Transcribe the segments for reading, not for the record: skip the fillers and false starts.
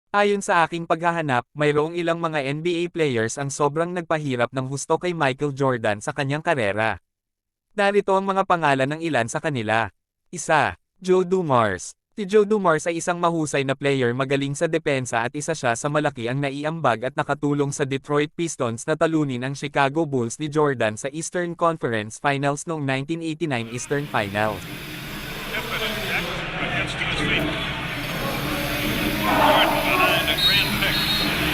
Ayon sa aking paghahanap, mayroong ilang mga NBA players ang sobrang nagpahirap ng husto kay Michael Jordan sa kanyang karera. Narito ang mga pangalan ng ilan sa kanila. Isa, Joe Dumars. Si Joe Dumars ay isang mahusay na player, magaling sa depensa at isa siya sa malaki ang naiambag at nakatulong sa Detroit Pistons na talunin ang Chicago Bulls ni Jordan sa Eastern Conference Finals noong 1989 Eastern Finals. Definite. Jackson gets to his feet. Jordan behind a grand pick.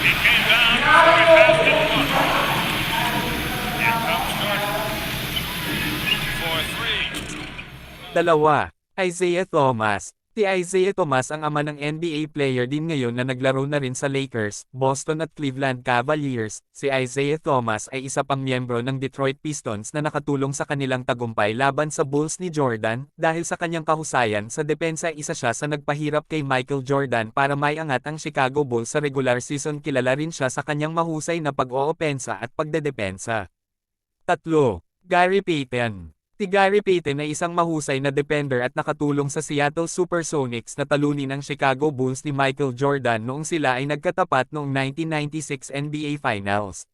He came down before he passed it once. Here comes Jordan. For three. Dalawa, Isaiah Thomas. Si Isaiah Thomas ang ama ng NBA player din ngayon na naglaro na rin sa Lakers, Boston at Cleveland Cavaliers. Si Isaiah Thomas ay isa pang miyembro ng Detroit Pistons na nakatulong sa kanilang tagumpay laban sa Bulls ni Jordan. Dahil sa kanyang kahusayan sa depensa, isa siya sa nagpahirap kay Michael Jordan para maiangat ang Chicago Bulls sa regular season. Kilala rin siya sa kanyang mahusay na pag-oopensa at pagdedepensa. Tatlo, Gary Payton. Si Gary Payton ay isang mahusay na defender at nakatulong sa Seattle Supersonics na talunin ang Chicago Bulls ni Michael Jordan noong sila ay nagkatapat noong 1996 NBA Finals.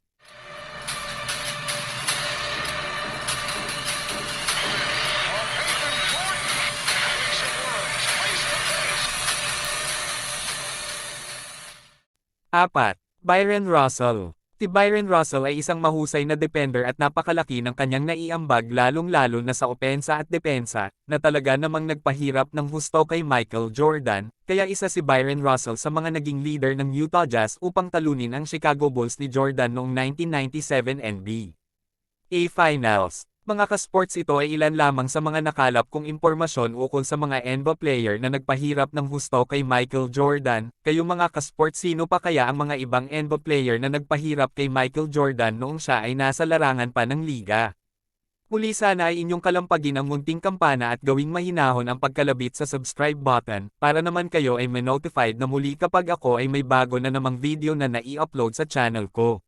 Apat, Byron Russell. Si Byron Russell ay isang mahusay na defender at napakalaki ng kanyang naiambag, lalong-lalo na sa opensa at depensa, na talaga namang nagpahirap ng husto kay Michael Jordan, kaya isa si Byron Russell sa mga naging leader ng Utah Jazz upang talunin ang Chicago Bulls ni Jordan noong 1997 NBA Finals. Mga ka-sports, ito ay ilan lamang sa mga nakalap kong impormasyon ukol sa mga NBA player na nagpahirap ng husto kay Michael Jordan. Kayo mga ka-sports, sino pa kaya ang mga ibang NBA player na nagpahirap kay Michael Jordan noong siya ay nasa larangan pa ng liga? Muli, sana ay inyong kalampagin ang munting kampana at gawing mahinahon ang pagkalabit sa subscribe button, para naman kayo ay ma-notified na muli kapag ako ay may bago na namang video na nai-upload sa channel ko.